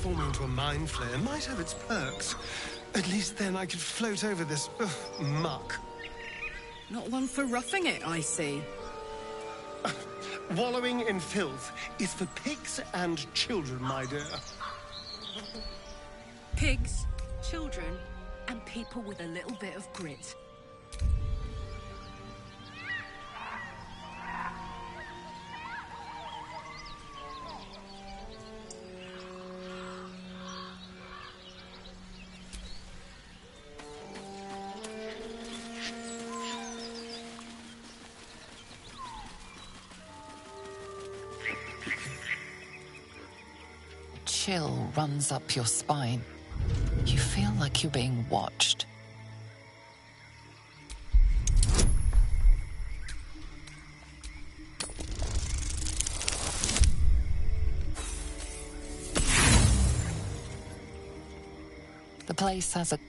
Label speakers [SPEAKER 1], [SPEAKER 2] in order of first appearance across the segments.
[SPEAKER 1] transforming into a mind flayer might have its perks. At least then I could float over this muck.
[SPEAKER 2] Not one for roughing it, I see.
[SPEAKER 1] Wallowing in filth is for pigs and children, my dear.
[SPEAKER 2] Pigs, children, and people with a little bit of grit.
[SPEAKER 3] Chill runs up your spine. You feel like you're being watched. The place has a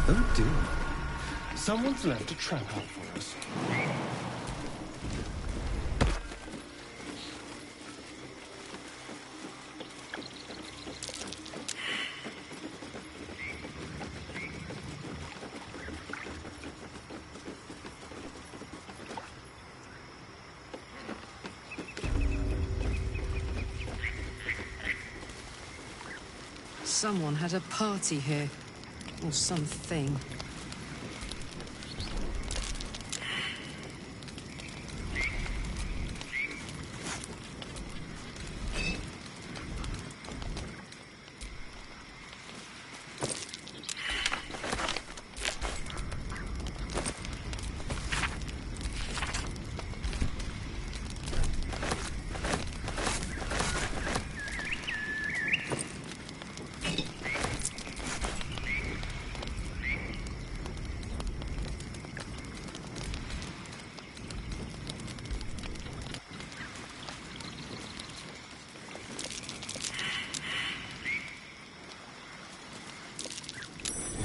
[SPEAKER 1] Oh dear. Someone's left a trap out for us.
[SPEAKER 2] Someone had a party here. Or something.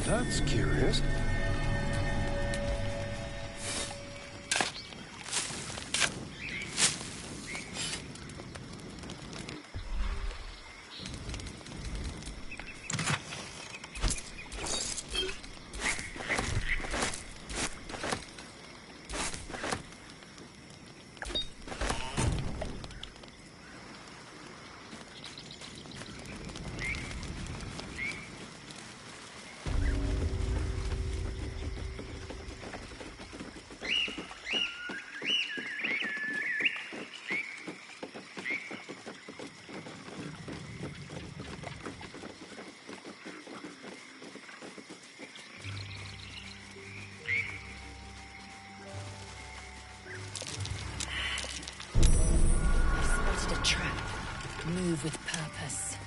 [SPEAKER 1] That's curious.
[SPEAKER 2] Move with purpose.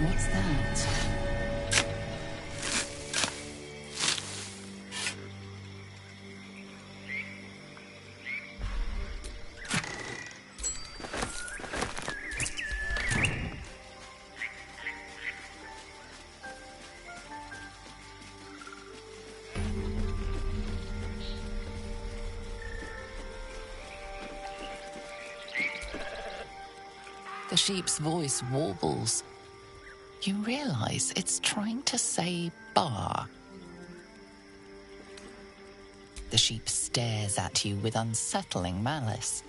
[SPEAKER 3] What's that? The sheep's voice warbles. You realize it's trying to say bar. The sheep stares at you with unsettling malice.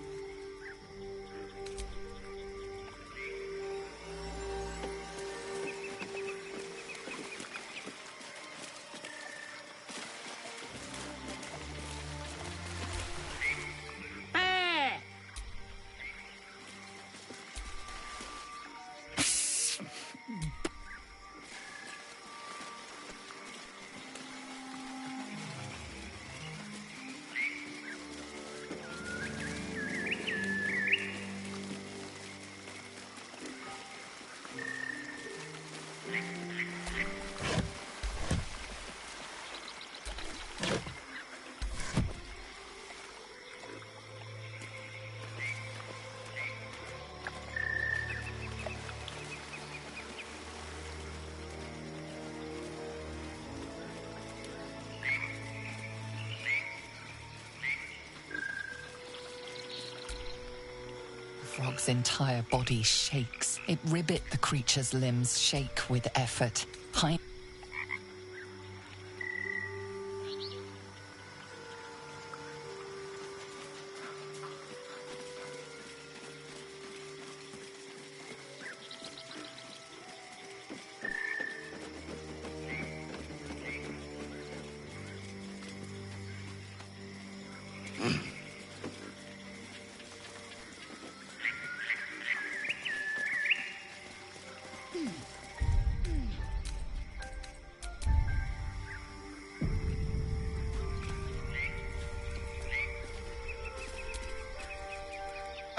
[SPEAKER 3] dog's entire body shakes. It ribbit the creature's limbs shake with effort.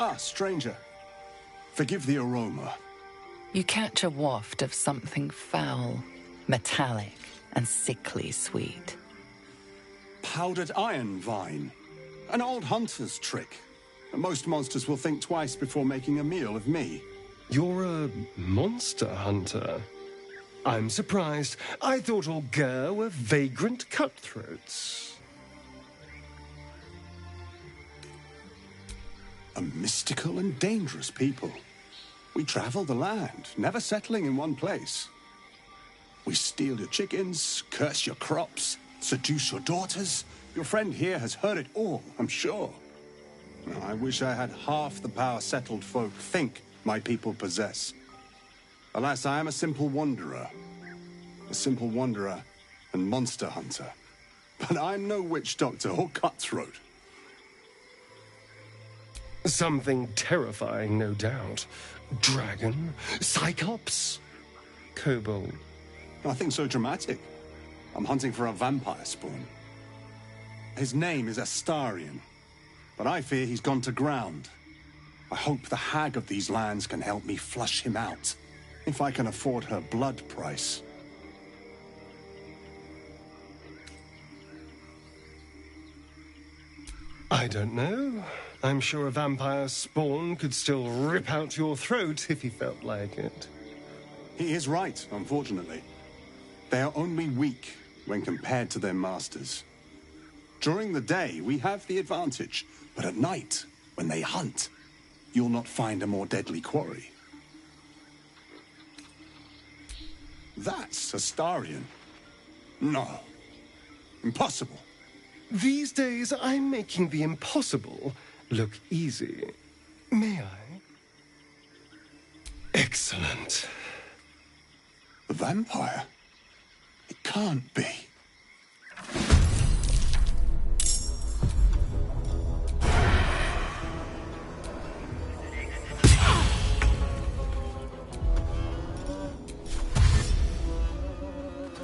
[SPEAKER 4] Ah, stranger. Forgive the aroma.
[SPEAKER 3] You catch a waft of something foul, metallic, and sickly sweet.
[SPEAKER 4] Powdered iron vine. An old hunter's trick. Most monsters will think twice before making a meal of me.
[SPEAKER 1] You're a monster hunter. I'm surprised. I thought all Gur were vagrant cutthroats.
[SPEAKER 4] A mystical and dangerous people. We travel the land, never settling in one place. We steal your chickens, curse your crops, seduce your daughters. Your friend here has heard it all, I'm sure. I wish I had half the power settled folk think my people possess. Alas, I am a simple wanderer. A simple wanderer and monster hunter. But I'm no witch doctor or cutthroat.
[SPEAKER 1] Something terrifying, no doubt. Dragon? Cyclops? Kobold?
[SPEAKER 4] Nothing so dramatic. I'm hunting for a vampire spawn. His name is Astarion, but I fear he's gone to ground. I hope the hag of these lands can help me flush him out, if I can afford her blood price.
[SPEAKER 1] I don't know. I'm sure a vampire spawn could still rip out your throat if he felt like it.
[SPEAKER 4] He is right, unfortunately. They are only weak when compared to their masters. During the day, we have the advantage, but at night, when they hunt, you'll not find a more deadly quarry. That's Astarion. No. Impossible.
[SPEAKER 1] These days, I'm making the impossible look easy. May I? Excellent.
[SPEAKER 4] The vampire? It can't be.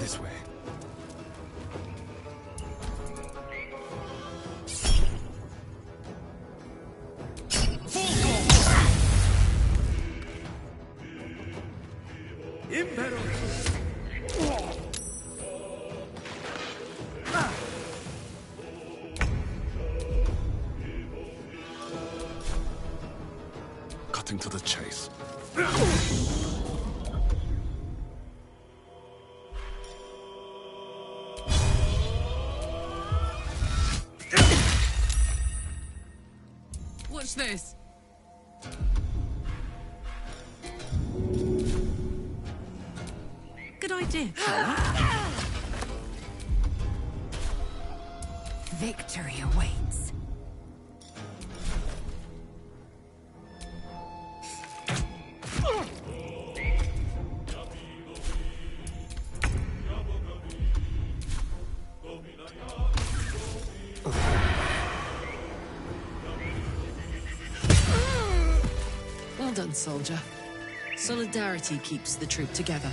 [SPEAKER 1] This way.
[SPEAKER 4] Cutting to the chase.
[SPEAKER 2] Watch this. Good idea, Clara. Victory awaits. Well done, soldier. Solidarity keeps the troop together.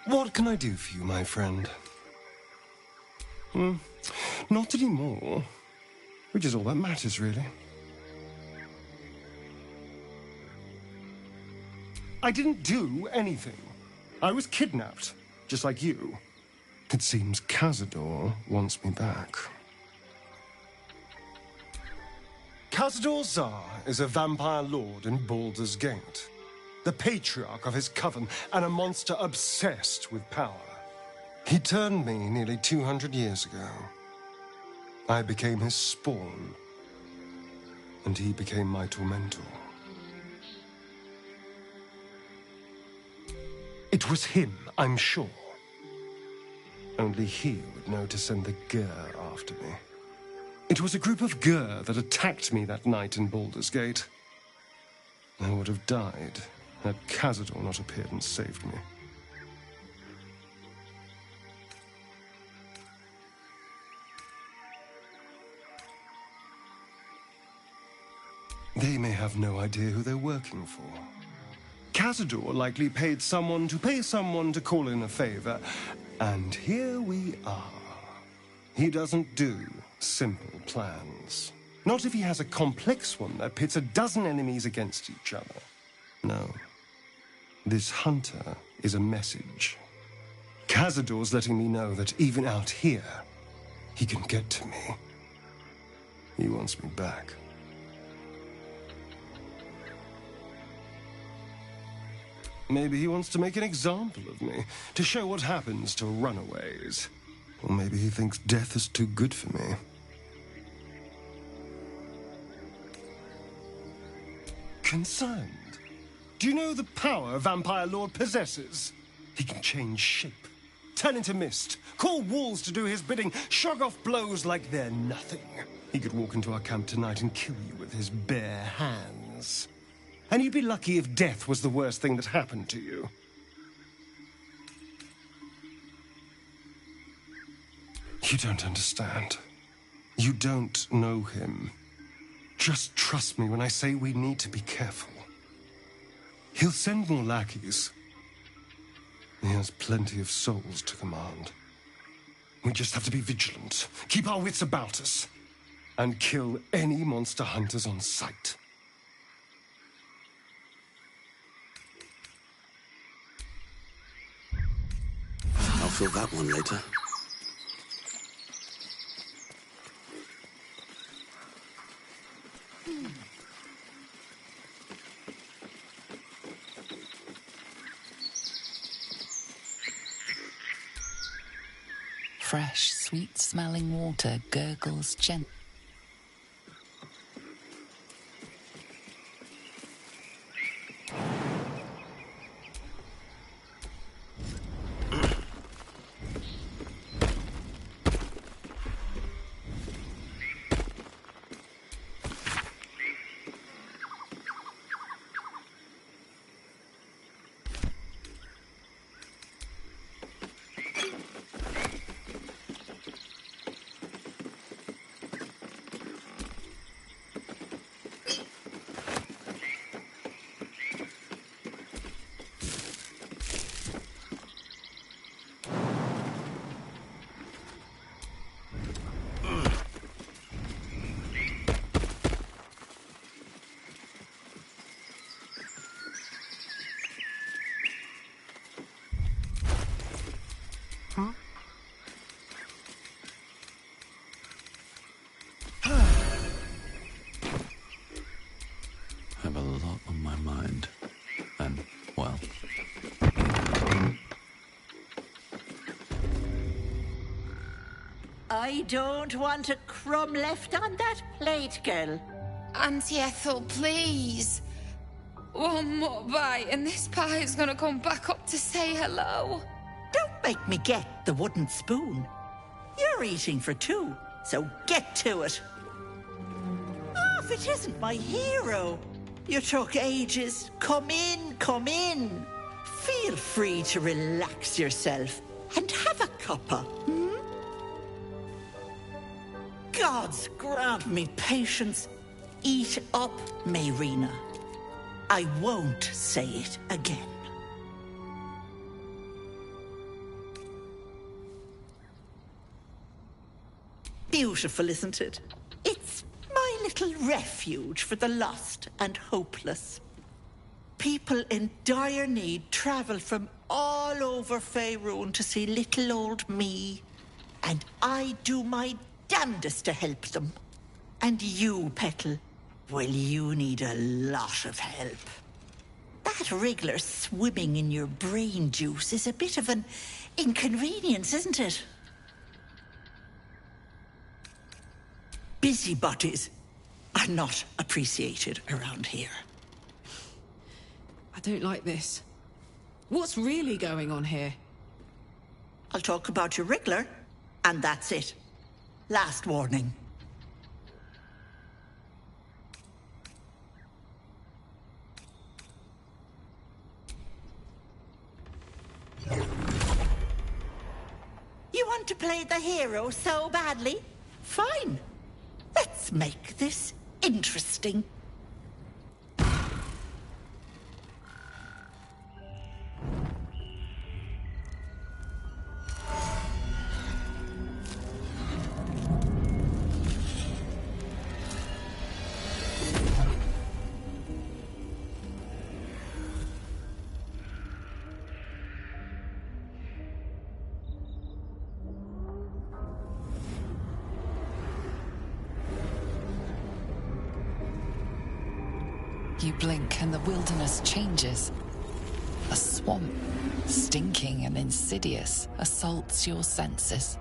[SPEAKER 1] What can I do for you, my friend? Not anymore. Which is all that matters, really. I didn't do anything. I was kidnapped, just like you. It seems Cazador wants me back. Cazador Zar is a vampire lord in Baldur's Gate. The the patriarch of his coven, and a monster obsessed with power. He turned me nearly 200 years ago. I became his spawn, and he became my tormentor. It was him, I'm sure. Only he would know to send the Gur after me. It was a group of Gur that attacked me that night in Baldur's Gate. I would have died had Cazador not appeared and saved me. They may have no idea who they're working for. Cazador likely paid someone to call in a favor, and here we are. He doesn't do simple plans. Not if he has a complex one that pits a dozen enemies against each other. No. This hunter is a message. Cazador's letting me know that even out here, he can get to me. He wants me back. Maybe he wants to make an example of me, to show what happens to runaways. Or maybe he thinks death is too good for me. Concerned? Do you know the power Vampire Lord possesses? He can change shape, turn into mist, call walls to do his bidding, shrug off blows like they're nothing. He could walk into our camp tonight and kill you with his bare hands. And you'd be lucky if death was the worst thing that happened to you. You don't understand. You don't know him. Just trust me when I say we need to be careful. He'll send more lackeys. He has plenty of souls to command. We just have to be vigilant, keep our wits about us, and kill any monster hunters on sight.
[SPEAKER 5] I'll fill that one later.
[SPEAKER 3] Fresh, sweet-smelling water gurgles gently.
[SPEAKER 5] I have a lot on my mind. And, well...
[SPEAKER 6] I don't want a crumb left on that plate, girl.
[SPEAKER 7] Auntie Ethel, please. One more bite and this pie is gonna come back up to say hello.
[SPEAKER 6] Don't make me get the wooden spoon. You're eating for two, so get to it. Oh, if it isn't my hero. You took ages. Come in, come in. Feel free to relax yourself and have a cuppa, hmm? Gods grant me patience. Eat up, Mayrina. I won't say it again. Beautiful, isn't it? It's my little refuge for the lost and hopeless. People in dire need travel from all over Faerun to see little old me, and I do my damnedest to help them. And you, Petal, well, you need a lot of help. That That wriggler swimming in your brain juice is a bit of an inconvenience, isn't it? Busybodies are not appreciated around here.
[SPEAKER 8] I don't like this. What's really going on here?
[SPEAKER 6] I'll talk about your wriggler, and that's it. Last warning. You want to play the hero so badly? Fine. Let's make this interesting.
[SPEAKER 3] You blink and the wilderness changes. A swamp, stinking and insidious, assaults your senses.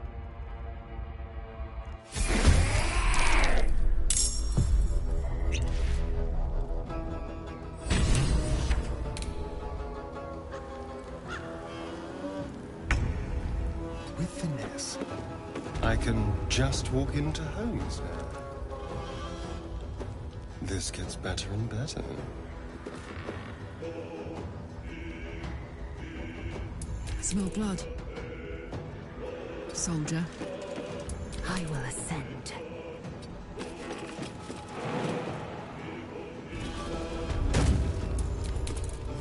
[SPEAKER 1] With finesse, I can just walk into homes now. This gets better and better.
[SPEAKER 8] Smell blood. Soldier.
[SPEAKER 2] I will ascend.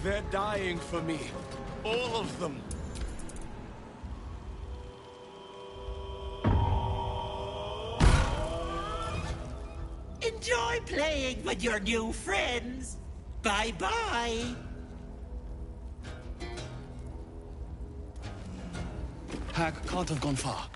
[SPEAKER 9] They're dying for me. All of them.
[SPEAKER 6] Enjoy playing with your new friends. Bye-bye.
[SPEAKER 5] Hag can't have gone far.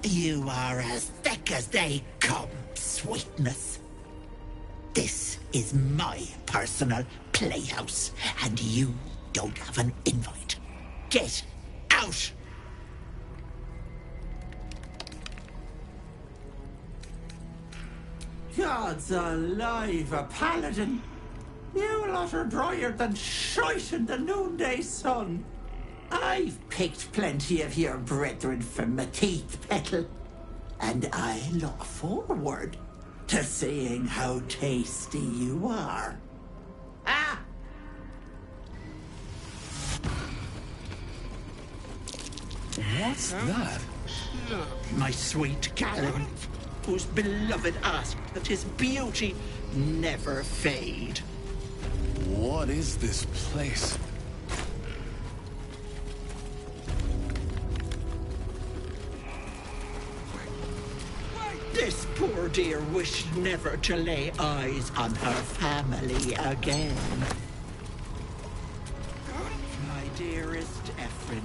[SPEAKER 6] You are as thick as they come, sweetness. This is my personal playhouse, and you don't have an invite. Get out! God's alive, a paladin! You lot are drier than shite in the noonday sun. I've picked plenty of your brethren from my teeth, Petal, and I look forward to seeing how tasty you are. Ah!
[SPEAKER 5] What's that?
[SPEAKER 6] My sweet Callum, whose beloved asked that his beauty never fade.
[SPEAKER 5] What is this place?
[SPEAKER 6] This poor dear wished never to lay eyes on her family again. My dearest Ephraim,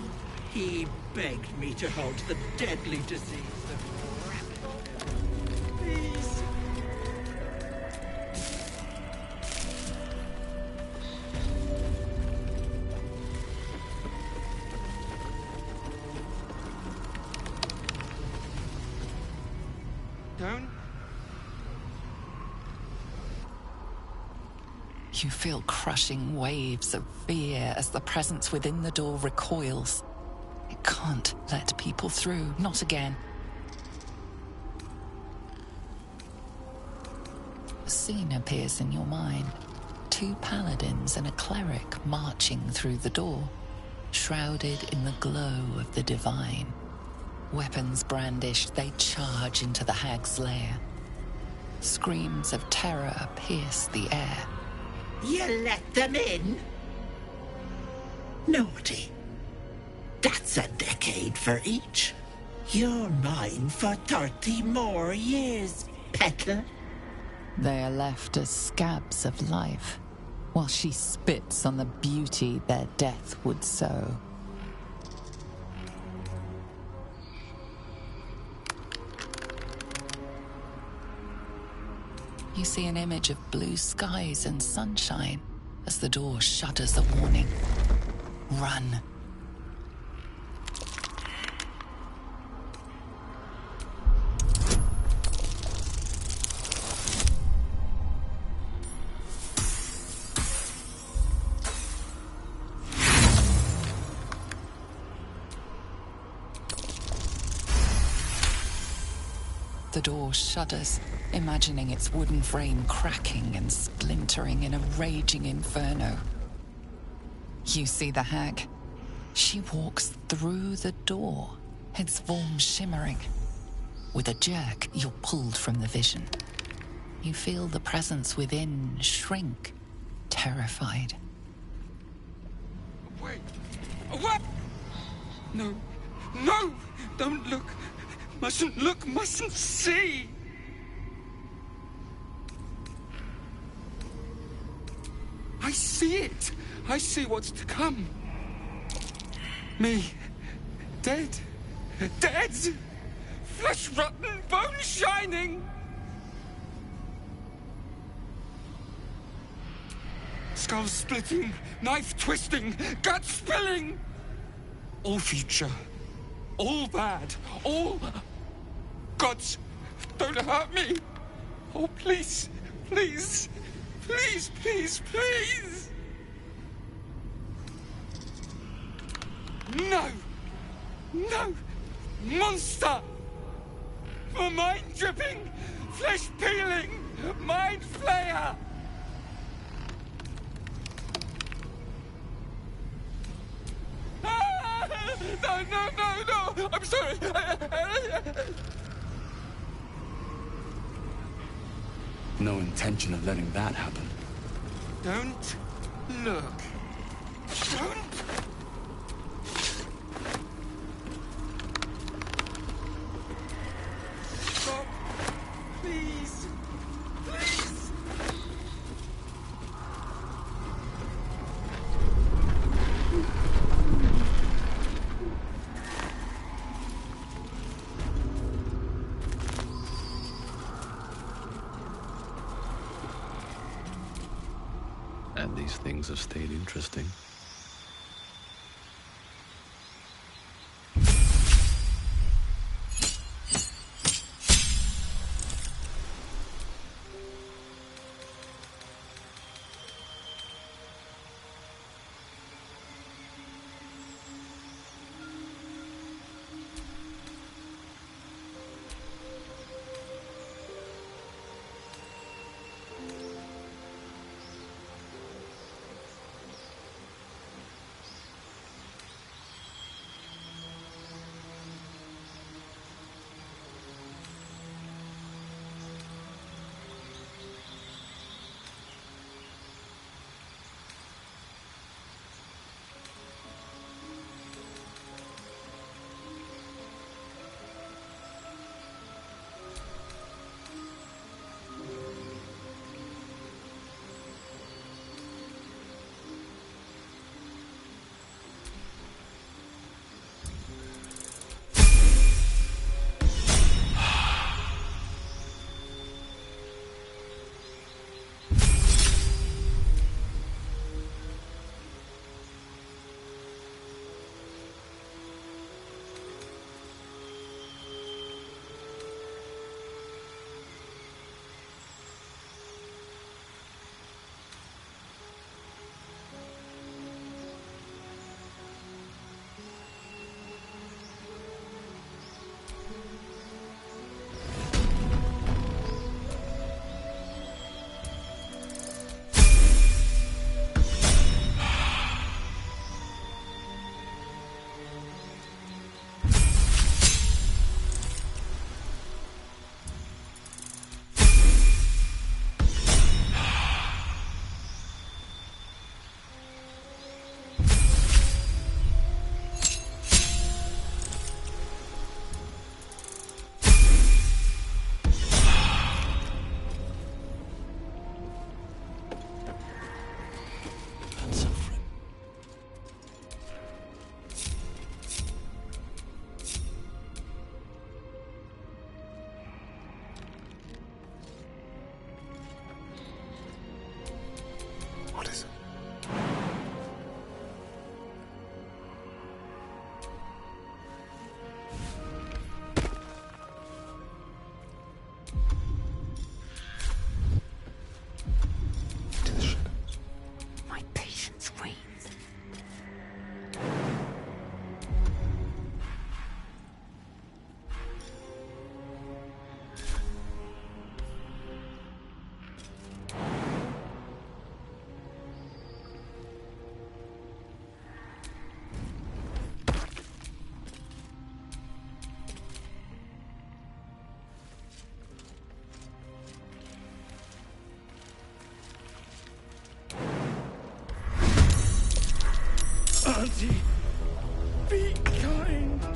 [SPEAKER 6] he begged me to halt the deadly disease of rapid. Please.
[SPEAKER 9] Don't.
[SPEAKER 3] You feel crushing waves of fear as the presence within the door recoils. It can't let people through, not again. A scene appears in your mind. 2 paladins and a cleric marching through the door, shrouded in the glow of the divine. Weapons brandished, they charge into the hag's lair. Screams of terror pierce the air.
[SPEAKER 6] You let them in? Naughty. That's a decade for each. You're mine for 30 more years, Petal.
[SPEAKER 3] They are left as scabs of life, while she spits on the beauty their death would sow. You see an image of blue skies and sunshine as the door shudders a warning. Run. The door shudders, imagining its wooden frame cracking and splintering in a raging inferno. You see the hag. She walks through the door, its form shimmering. With a jerk, you're pulled from the vision. You feel the presence within shrink, terrified.
[SPEAKER 9] Wait!
[SPEAKER 10] What? No. No! Don't look. Mustn't look, mustn't see. I see it. I see what's to come. Me. Dead. Dead! Flesh rotten, bone shining! Skull splitting, knife twisting, gut spilling! All future. All bad. All... Gods, don't hurt me! Oh, please, please, please, please, please! No! No! Monster! For mind dripping, flesh peeling, mind flayer! Ah! No, no, no, no! I'm sorry!
[SPEAKER 5] No intention of letting that happen.
[SPEAKER 10] Don't look. Don't... Stop. Please. Please.
[SPEAKER 5] And these things have stayed interesting.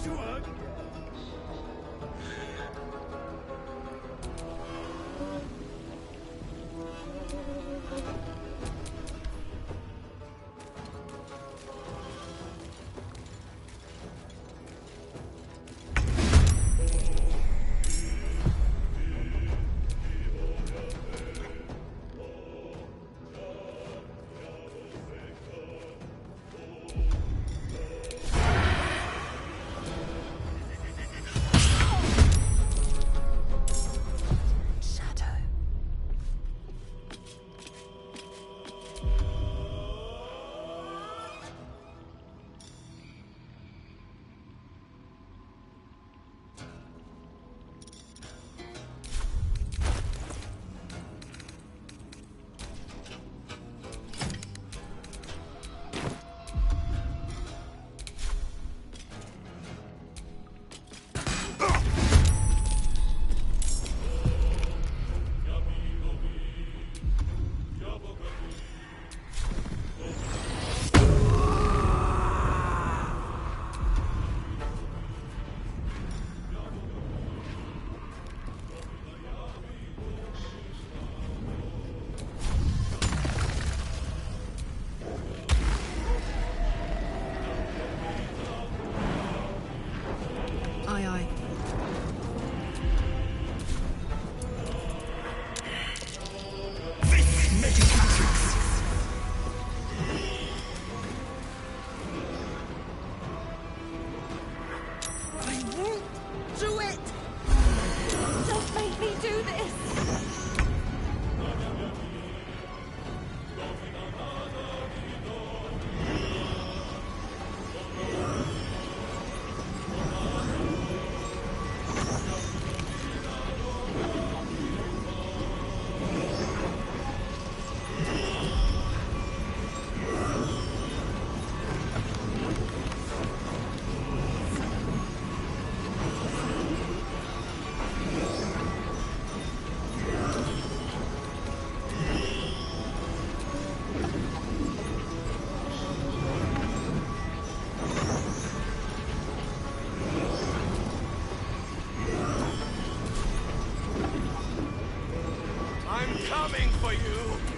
[SPEAKER 10] to work. Coming for you!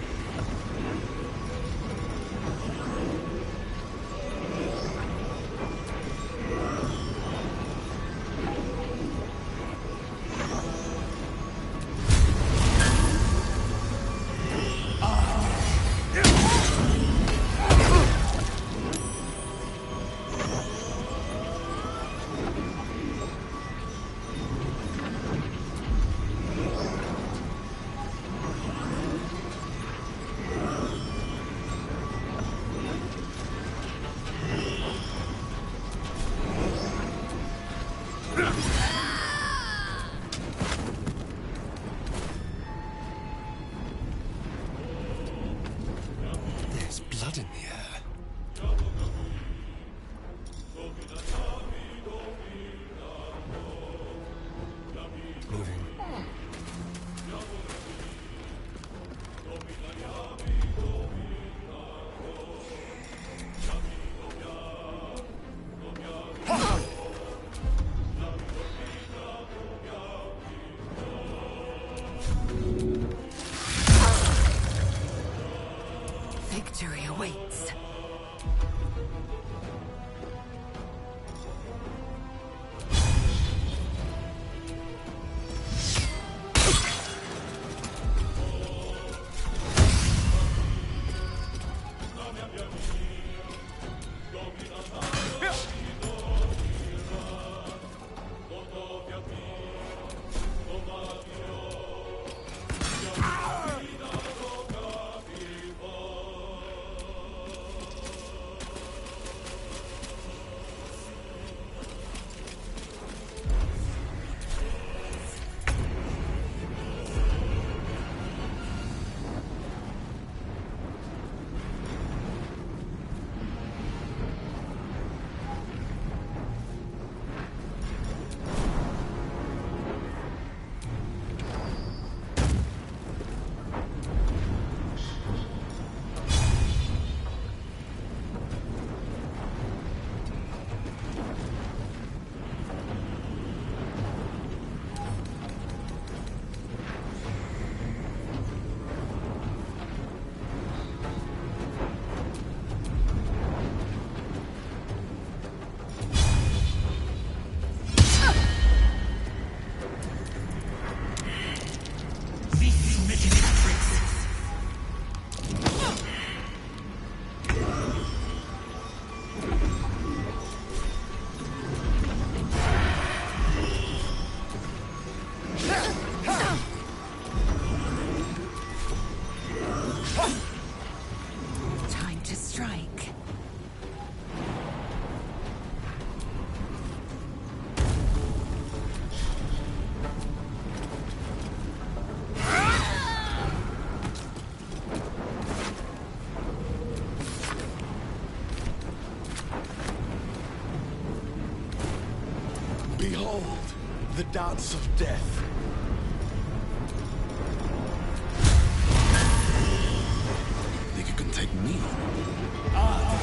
[SPEAKER 9] Behold, the dance of death.
[SPEAKER 5] Think you can take me on?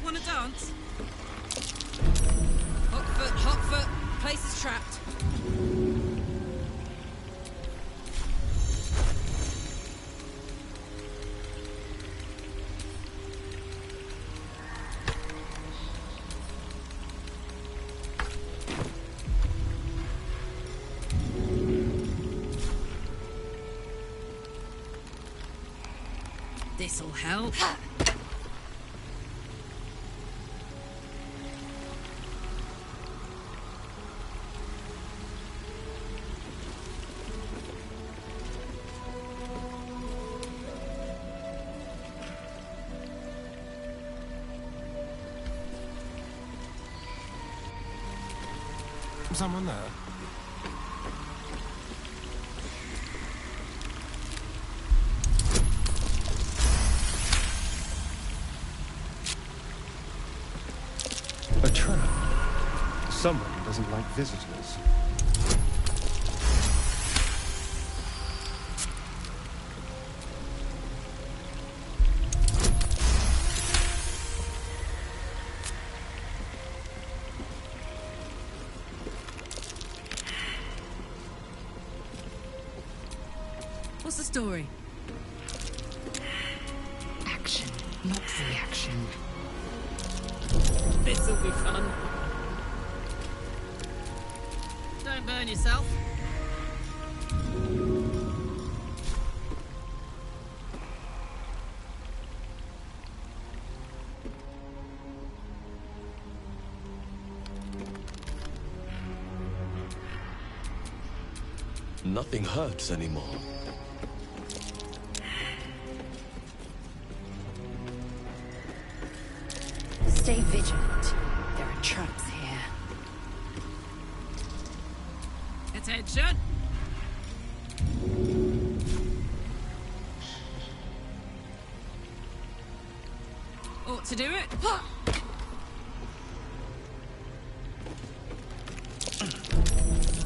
[SPEAKER 8] Wanna dance? Hot foot. Place is trapped. This'll help.
[SPEAKER 1] Someone there? A trap. Someone doesn't like visitors.
[SPEAKER 8] What's the story?
[SPEAKER 3] Action, not reaction.
[SPEAKER 8] This'll be fun. Don't burn yourself.
[SPEAKER 9] Nothing hurts anymore.
[SPEAKER 3] Stay vigilant. There are traps here.
[SPEAKER 8] Attention! Ought to do it.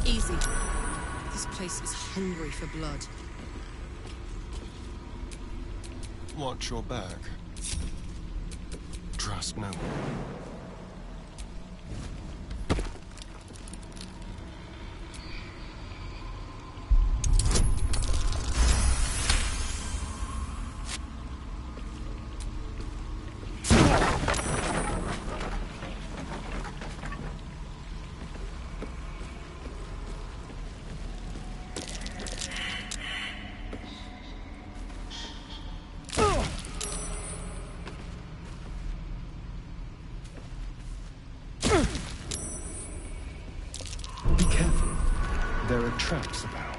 [SPEAKER 8] Easy. This place is hungry for blood.
[SPEAKER 1] Watch your back. Trust no one. Be careful. There are traps about.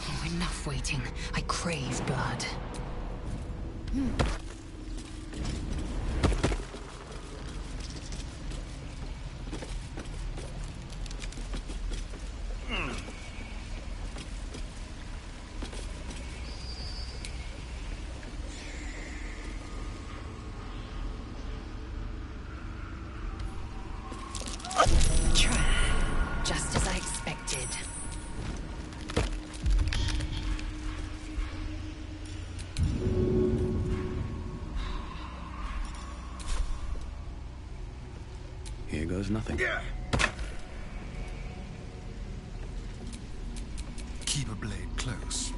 [SPEAKER 3] Oh, enough waiting. I crave blood. Trap. Just as I expected.
[SPEAKER 5] is nothing.
[SPEAKER 1] Keep a blade close.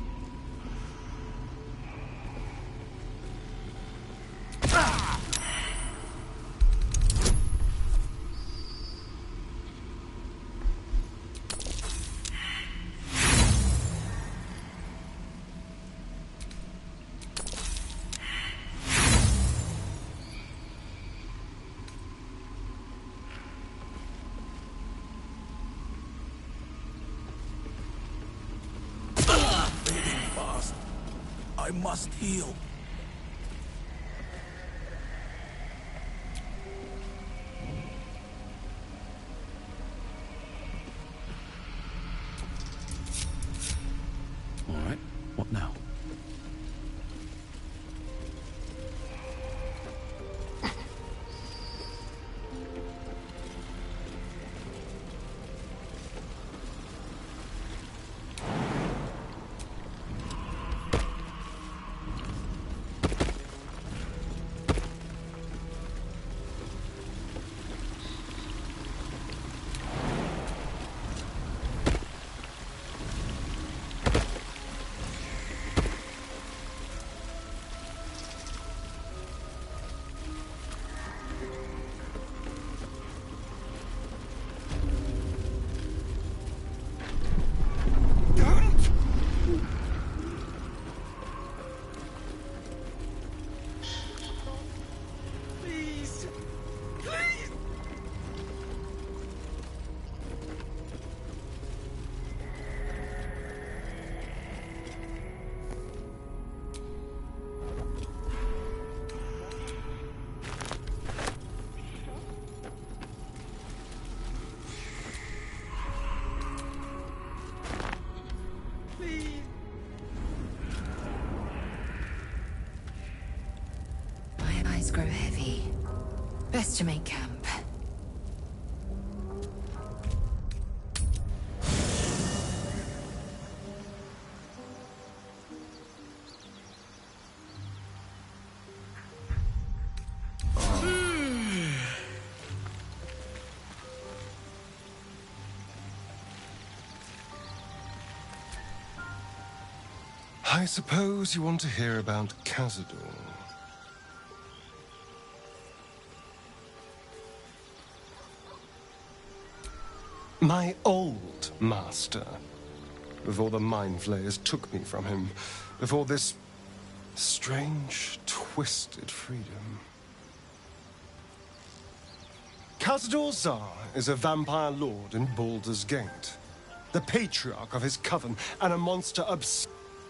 [SPEAKER 9] I must heal.
[SPEAKER 5] All right, what now?
[SPEAKER 2] Grow heavy. Best to make camp.
[SPEAKER 1] I suppose you want to hear about Cazador. My old master. Before the mind flayers took me from him. Before this strange, twisted freedom. Cazador Zar is a vampire lord in Baldur's Gate. The patriarch of his coven and a monster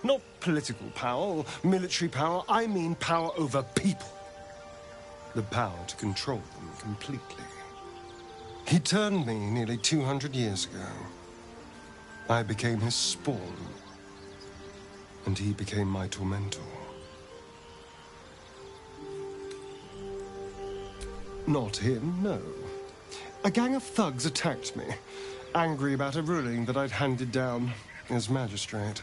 [SPEAKER 1] not political power or military power, I mean power over people. The power to control them completely. He turned me nearly 200 years ago. I became his spawn, and he became my tormentor. Not him, no. A gang of thugs attacked me, angry about a ruling that I'd handed down as magistrate.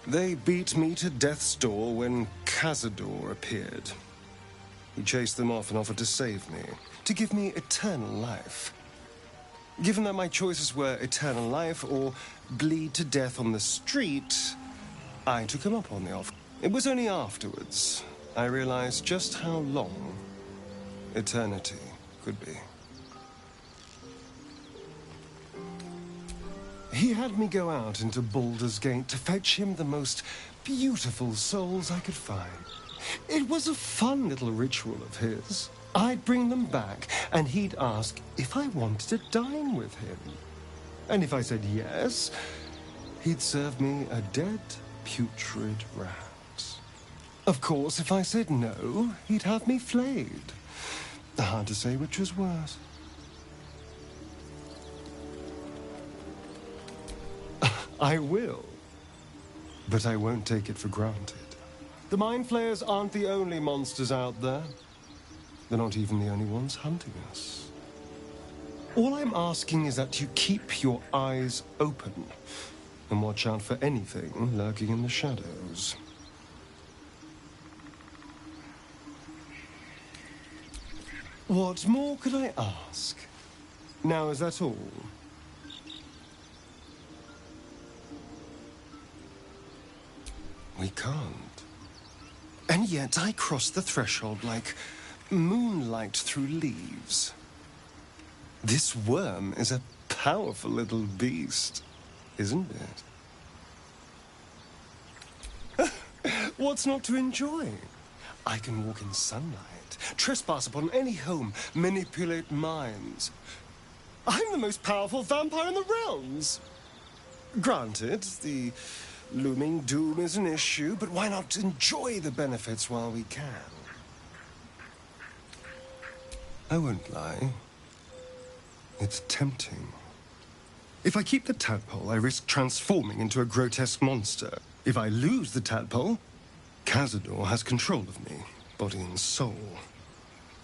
[SPEAKER 1] They beat me to death's door when Cazador appeared. He chased them off and offered to save me, to give me eternal life. Given that my choices were eternal life or bleed to death on the street, I took him up on the offer. It was only afterwards I realized just how long eternity could be. He had me go out into Baldur's Gate to fetch him the most beautiful souls I could find. It was a fun little ritual of his. I'd bring them back, and he'd ask if I wanted to dine with him. And if I said yes, he'd serve me a dead, putrid rat. Of course, if I said no, he'd have me flayed. Hard to say which was worse. I will, but I won't take it for granted. The Mind Flayers aren't the only monsters out there. They're not even the only ones hunting us. All I'm asking is that you keep your eyes open and watch out for anything lurking in the shadows. What more could I ask? Now, is that all? We can't. And yet I cross the threshold like moonlight through leaves. This worm is a powerful little beast, isn't it? What's not to enjoy? I can walk in sunlight, trespass upon any home, manipulate minds. I'm the most powerful vampire in the realms. Granted, the looming doom is an issue, but why not enjoy the benefits while we can? I won't lie. It's tempting. If I keep the tadpole, I risk transforming into a grotesque monster. If I lose the tadpole, Cazador has control of me, body and soul,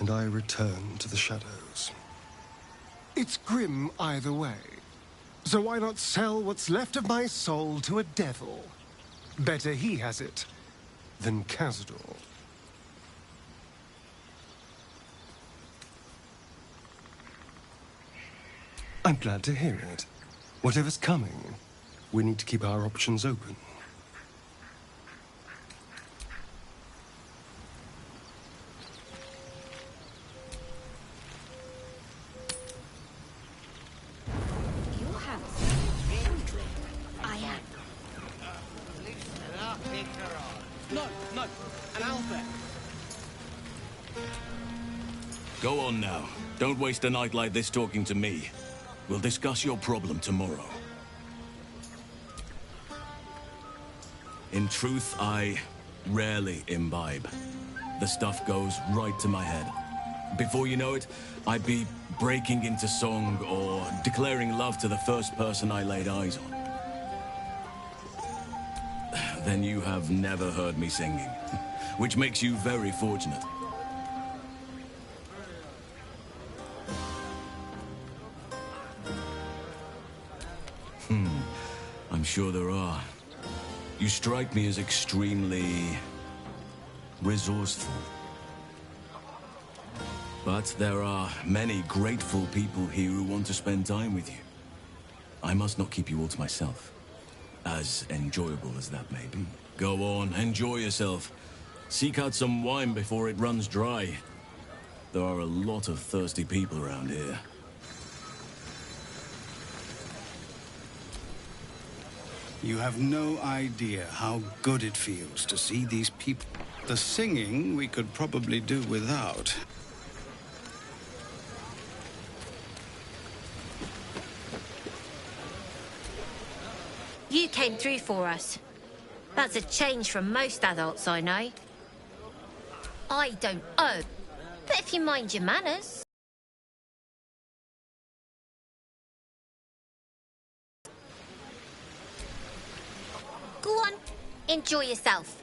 [SPEAKER 1] and I return to the shadows. It's grim either way. So why not sell what's left of my soul to a devil? Better he has it than Cazador. I'm glad to hear it. Whatever's coming, we need to keep our options open.
[SPEAKER 11] Go on now. Don't waste a night like this talking to me. We'll discuss your problem tomorrow. In truth, I rarely imbibe. The stuff goes right to my head. Before you know it, I'd be breaking into song or declaring love to the first person I laid eyes on. Then you have never heard me singing, which makes you very fortunate. I'm sure there are. You strike me as extremely resourceful. But there are many grateful people here who want to spend time with you. I must not keep you all to myself, as enjoyable as that may be. Go on, enjoy yourself. Seek out some wine before it runs dry. There are a lot of thirsty people around here.
[SPEAKER 12] You have no idea how good it feels to see these people. The singing we could probably do without.
[SPEAKER 13] You came through for us. That's a change from most adults I know. I don't owe, but if you mind your manners... Go on, enjoy yourself.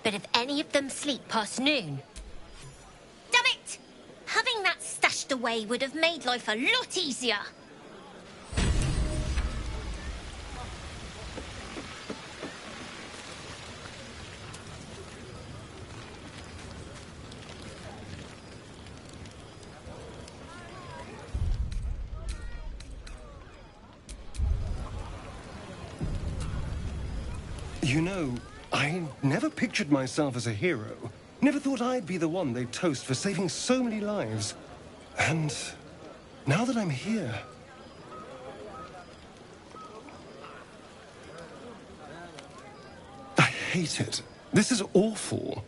[SPEAKER 13] But if any of them sleep past noon... Damn it! Having that stashed away would have made life a lot easier.
[SPEAKER 1] You know, I never pictured myself as a hero. Never thought I'd be the one they'd toast for saving so many lives. And now that I'm here... I hate it. This is awful.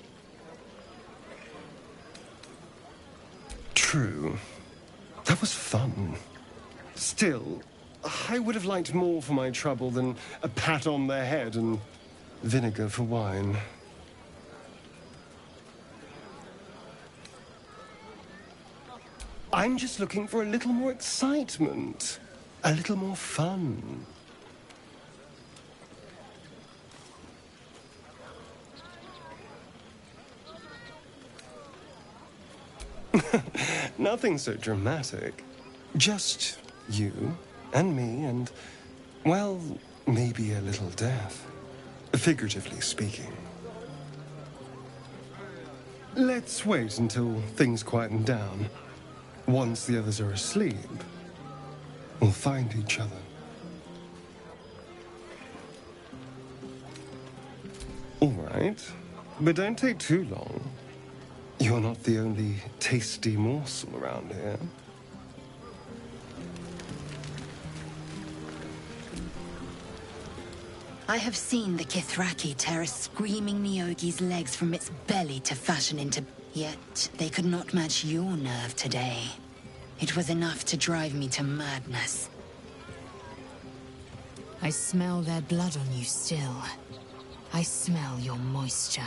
[SPEAKER 1] True. That was fun. Still, I would have liked more for my trouble than a pat on the head and vinegar for wine. I'm just looking for a little more excitement, a little more fun. Nothing so dramatic. Just you and me and, well, maybe a little death. Figuratively speaking. Let's wait until things quieten down. Once the others are asleep, We'll find each other. All right, but don't take too long. You're not the only tasty morsel around here.
[SPEAKER 14] I have seen the Kithraki tear a screaming Neogi's legs from its belly to fashion into... Yet they could not match your nerve today. It was enough to drive me to madness.
[SPEAKER 15] I smell their blood on you still. I smell your moisture.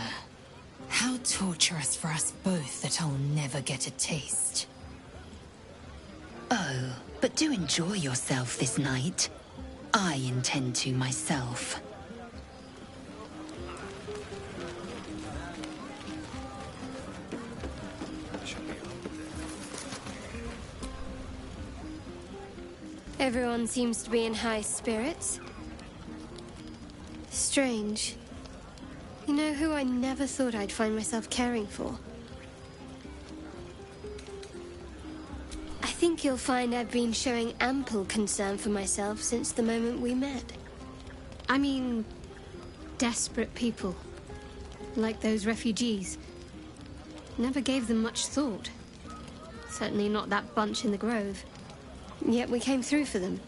[SPEAKER 15] How torturous for us both that I'll never get a taste.
[SPEAKER 14] Oh, but do enjoy yourself this night. I intend to myself.
[SPEAKER 16] Everyone seems to be in high spirits. Strange. You know who I never thought I'd find myself caring for? I think you'll find I've been showing ample concern for myself since the moment we met. I mean, desperate people. Like those refugees. Never gave them much thought. Certainly not that bunch in the grove. Yet we came through for them.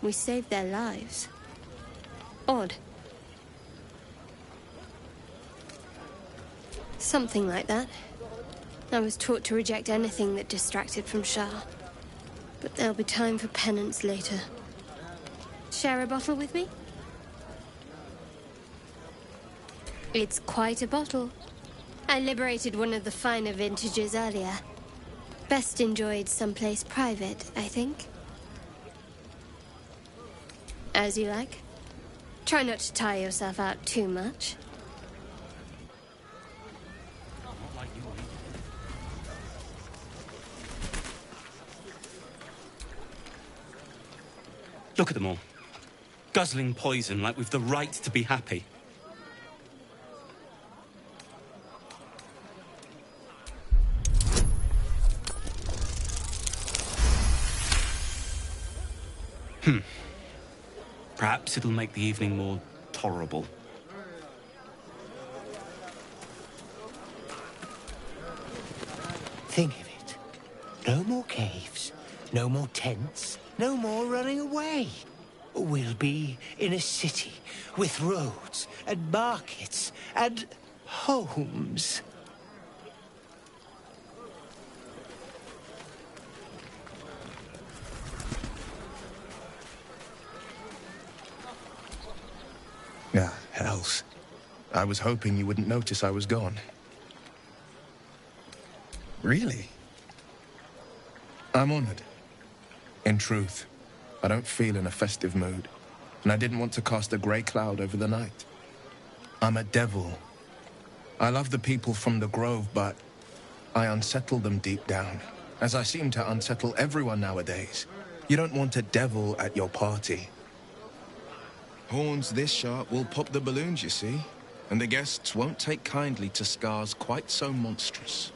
[SPEAKER 16] We saved their lives. Odd. Something like that. I was taught to reject anything that distracted from Shah. But there'll be time for penance later. Share a bottle with me? It's quite a bottle. I liberated one of the finer vintages earlier. Best enjoyed someplace private, I think. As you like. Try not to tire yourself out too much.
[SPEAKER 17] Look at them all. Guzzling poison like we've the right to be happy. Perhaps it'll make the evening more tolerable.
[SPEAKER 18] Think of it. No more caves, no more tents, no more running away. We'll be in a city with roads and markets and homes.
[SPEAKER 19] Ah, hells. I was hoping you wouldn't notice I was gone. Really? I'm honored. In truth, I don't feel in a festive mood, and I didn't want to cast a grey cloud over the night. I'm a devil. I love the people from the Grove, but I unsettle them deep down, as I seem to unsettle everyone nowadays. You don't want a devil at your party. Horns this sharp will pop the balloons, you see, and the guests won't take kindly to scars quite so monstrous.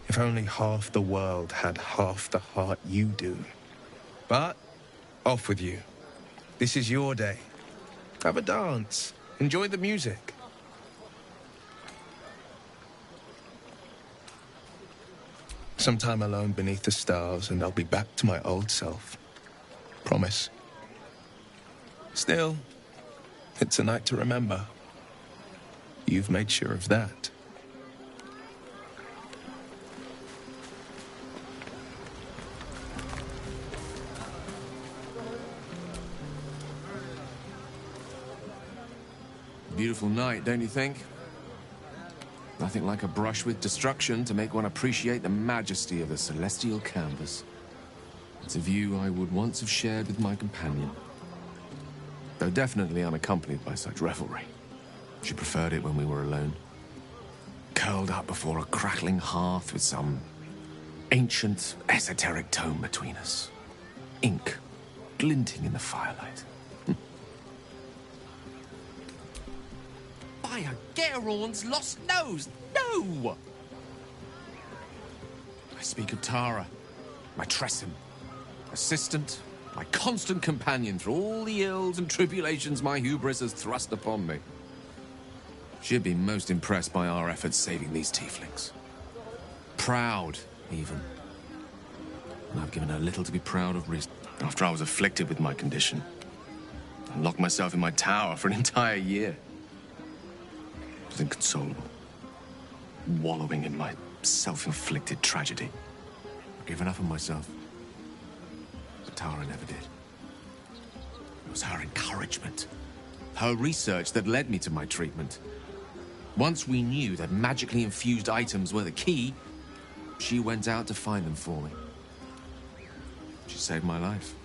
[SPEAKER 19] If only half the world had half the heart you do. But, off with you. This is your day. Have a dance. Enjoy the music. Some time alone beneath the stars, and I'll be back to my old self. Promise. Still, it's a night to remember. You've made sure of that.
[SPEAKER 20] Beautiful night, don't you think? Nothing like a brush with destruction to make one appreciate the majesty of the celestial canvas. It's a view I would once have shared with my companion, though definitely unaccompanied by such revelry. She preferred it when we were alone, curled up before a crackling hearth with some ancient, esoteric tome between us. Ink glinting in the firelight.
[SPEAKER 21] By a Gerorn's lost nose! No!
[SPEAKER 20] I speak of Tara, my Tressim, assistant, my constant companion through all the ills and tribulations my hubris has thrust upon me. She'd be most impressed by our efforts saving these tieflings. Proud, even. And I've given her little to be proud of recently. After I was afflicted with my condition, I locked myself in my tower for an entire year. It was inconsolable, wallowing in my self-inflicted tragedy. I've given up on myself. But Tara never did. It was her encouragement, her research that led me to my treatment. Once we knew that magically infused items were the key, she went out to find them for me. She saved my life.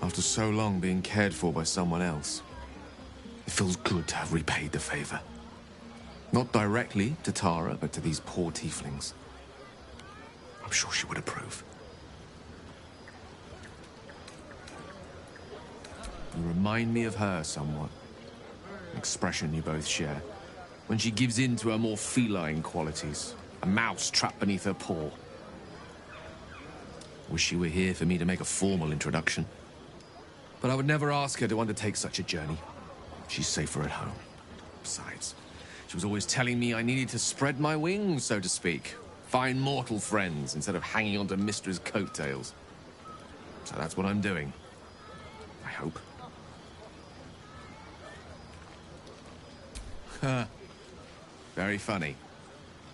[SPEAKER 20] After so long being cared for by someone else, it feels good to have repaid the favor. Not directly to Tara, but to these poor tieflings. I'm sure she would approve. You remind me of her somewhat. An expression you both share. When she gives in to her more feline qualities. A mouse trapped beneath her paw. Wish she were here for me to make a formal introduction. But I would never ask her to undertake such a journey. She's safer at home. Besides, she was always telling me I needed to spread my wings, so to speak. Find mortal friends instead of hanging onto Mistra's coattails. So that's what I'm doing. I hope. Very funny.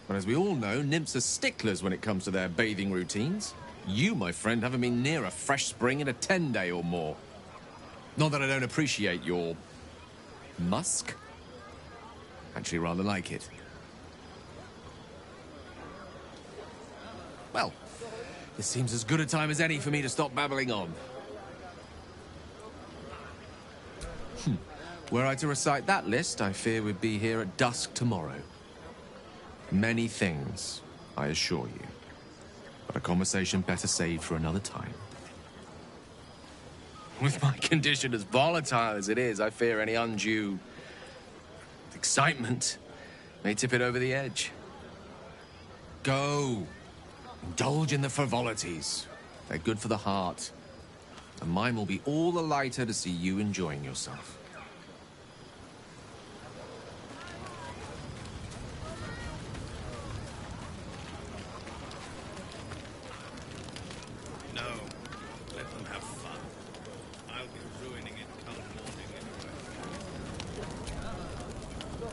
[SPEAKER 20] But as we all know, nymphs are sticklers when it comes to their bathing routines. You, my friend, haven't been near a fresh spring in a 10-day or more. Not that I don't appreciate your musk. Actually, rather like it. Well, this seems as good a time as any for me to stop babbling on. Were I to recite that list, I fear we'd be here at dusk tomorrow. Many things, I assure you. But a conversation better saved for another time. With my condition as volatile as it is, I fear any undue excitement may tip it over the edge. Go. Indulge in the frivolities. They're good for the heart. And mine will be all the lighter to see you enjoying yourself.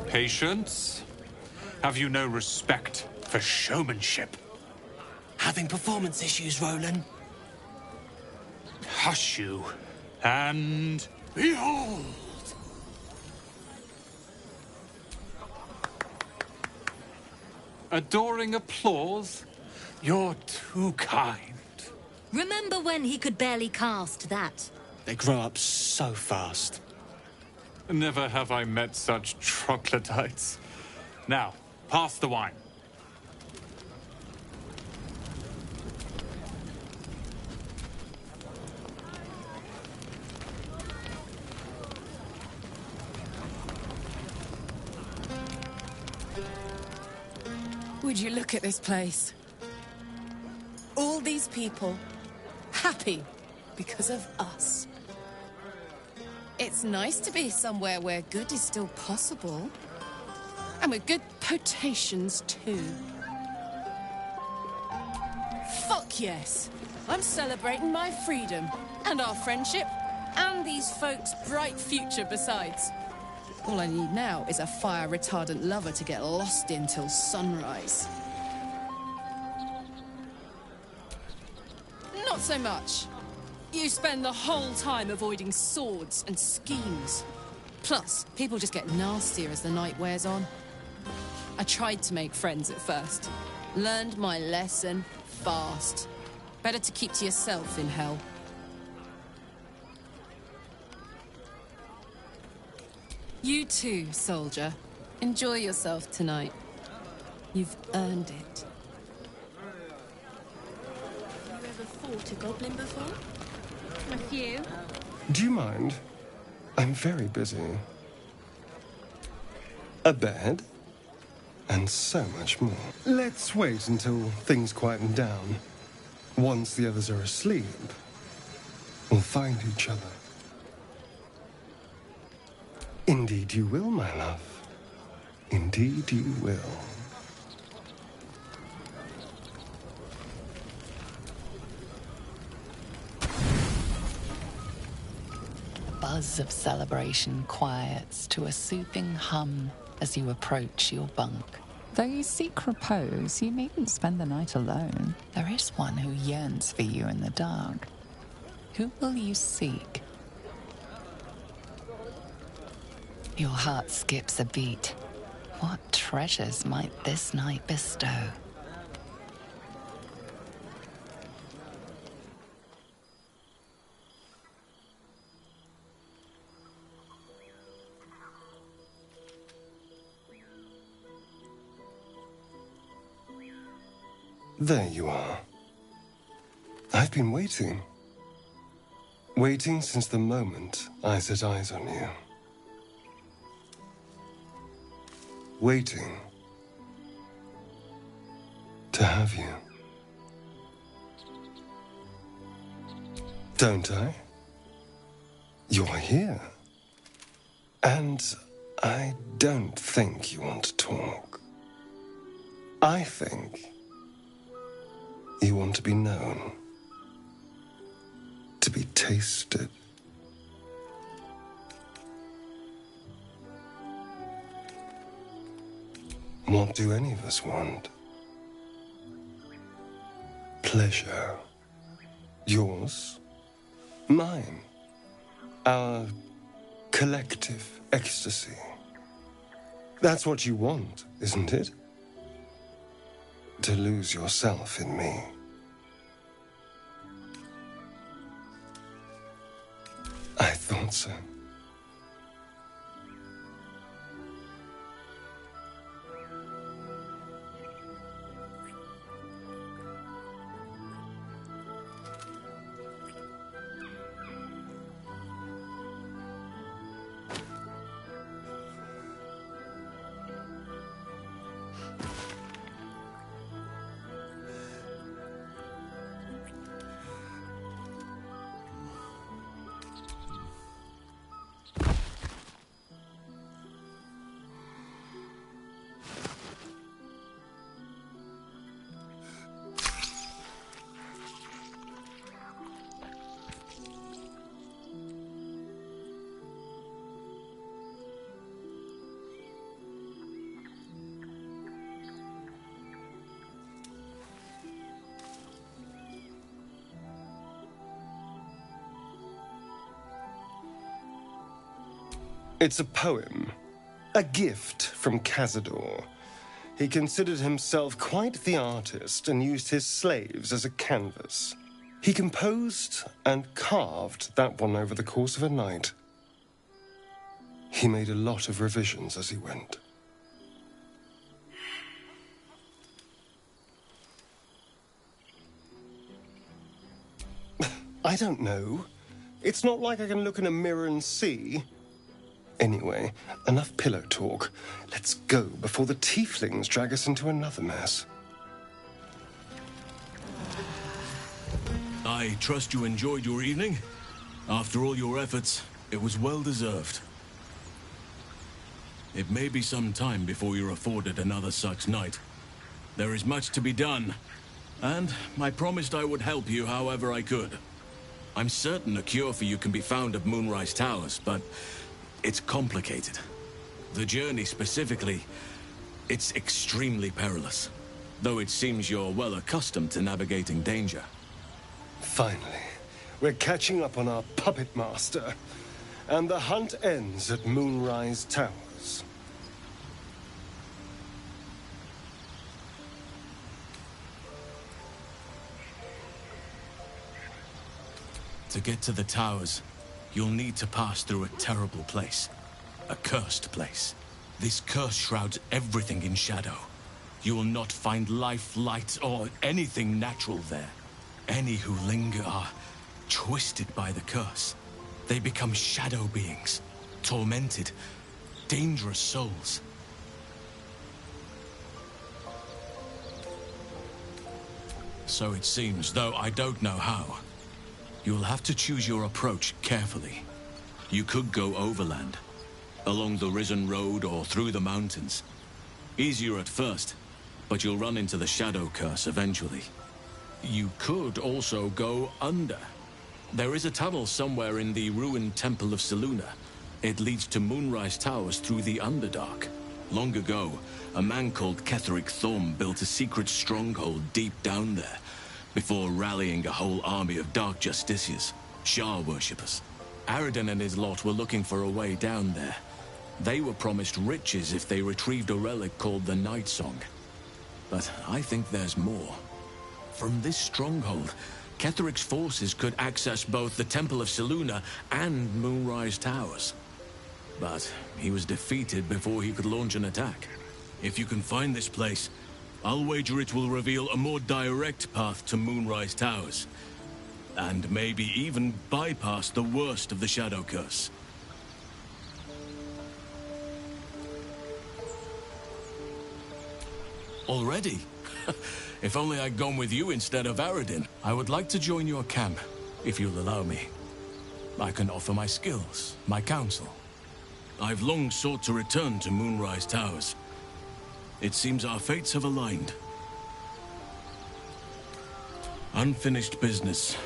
[SPEAKER 21] Patience? Have you no respect for showmanship?
[SPEAKER 18] Having performance issues, Roland?
[SPEAKER 21] Hush you, and behold! Adoring applause? You're too kind.
[SPEAKER 2] Remember when he could barely cast that?
[SPEAKER 18] They grow up so fast.
[SPEAKER 21] Never have I met such troglodytes. Now, pass the wine.
[SPEAKER 8] Would you look at this place? All these people happy because of us. It's nice to be somewhere where good is still possible. And with good potations, too. Fuck yes! I'm celebrating my freedom, and our friendship, and these folks' bright future besides. All I need now is a fire-retardant lover to get lost in till sunrise. Not so much. You spend the whole time avoiding swords and schemes. Plus, people just get nastier as the night wears on. I tried to make friends at first. Learned my lesson fast. Better to keep to yourself in hell. You too, soldier. Enjoy yourself tonight. You've earned it.
[SPEAKER 16] Have you ever fought a goblin before? A few.
[SPEAKER 1] Do you mind? I'm very busy. A bed? and so much more. Let's wait until things quieten down. Once the others are asleep, we'll find each other. Indeed you will, my love. Indeed you will.
[SPEAKER 3] Buzz of celebration quiets to a soothing hum as you approach your bunk. Though you seek repose, you needn't spend the night alone. There is one who yearns for you in the dark. Who will you seek? Your heart skips a beat. What treasures might this night bestow?
[SPEAKER 1] There you are. I've been waiting. Waiting since the moment I set eyes on you. Waiting to have you. Don't I? You're here. And I don't think you want to talk. I think you want to be known, to be tasted. What do any of us want? Pleasure. Yours, mine, our collective ecstasy. That's what you want, isn't it? To lose yourself in me. I thought so. It's a poem, a gift from Cazador. He considered himself quite the artist and used his slaves as a canvas. He composed and carved that one over the course of a night. He made a lot of revisions as he went. I don't know. It's not like I can look in a mirror and see. Anyway, enough pillow talk. Let's go before the tieflings drag us into another mess.
[SPEAKER 11] I trust you enjoyed your evening. After all your efforts, it was well deserved. It may be some time before you're afforded another such night. There is much to be done, and I promised I would help you however I could. I'm certain a cure for you can be found at Moonrise Towers, but it's complicated. The journey specifically, it's extremely perilous, though it seems you're well accustomed to navigating danger.
[SPEAKER 1] Finally, we're catching up on our puppet master, and the hunt ends at Moonrise Towers.
[SPEAKER 11] To get to the towers, you'll need to pass through a terrible place. A cursed place. This curse shrouds everything in shadow. You will not find life, light, or anything natural there. Any who linger are twisted by the curse. They become shadow beings, tormented, dangerous souls. So it seems, though I don't know how. You'll have to choose your approach carefully. You could go overland, along the Risen Road or through the mountains. Easier at first, but you'll run into the Shadow Curse eventually. You could also go under. There is a tunnel somewhere in the ruined Temple of Selûne. It leads to Moonrise Towers through the Underdark. Long ago, a man called Ketheric Thorm built a secret stronghold deep down there, before rallying a whole army of Dark Justiciars, Shah worshippers. Aradin and his lot were looking for a way down there. They were promised riches if they retrieved a relic called the Night Song. But I think there's more. From this stronghold, Ketheric's forces could access both the Temple of Selûne and Moonrise Towers. But he was defeated before he could launch an attack. If you can find this place, I'll wager it will reveal a more direct path to Moonrise Towers. And maybe even bypass the worst of the Shadow Curse. Already? If only I'd gone with you instead of Aradin. I would like to join your camp, if you'll allow me. I can offer my skills, my counsel. I've long sought to return to Moonrise Towers. It seems our fates have aligned. Unfinished business,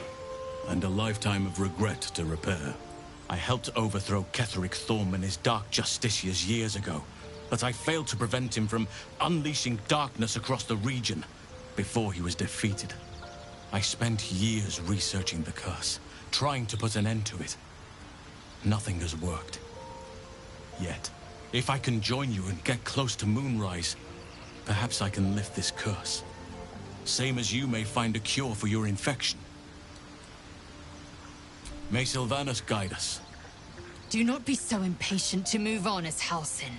[SPEAKER 11] and a lifetime of regret to repair. I helped overthrow Ketheric Thorm and his Dark Justiciars years ago, but I failed to prevent him from unleashing darkness across the region before he was defeated. I spent years researching the curse, trying to put an end to it. Nothing has worked. Yet, if I can join you and get close to Moonrise, perhaps I can lift this curse. Same as you may find a cure for your infection. May Sylvanas guide us.
[SPEAKER 15] Do not be so impatient to move on as Halsin.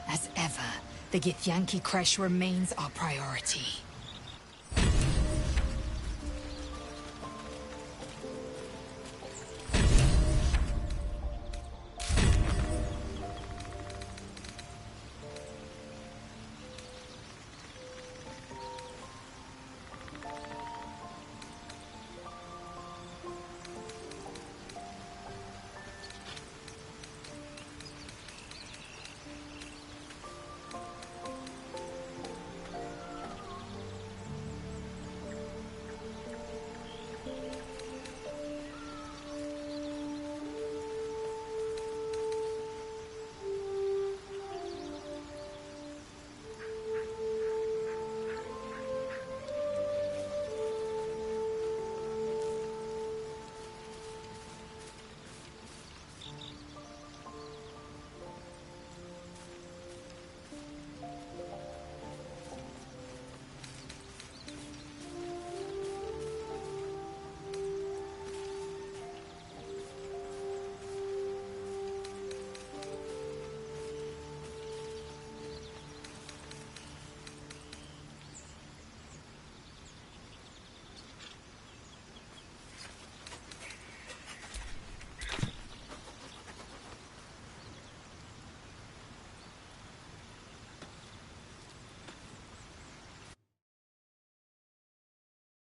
[SPEAKER 15] As ever, the Githyanki Kresh remains our priority.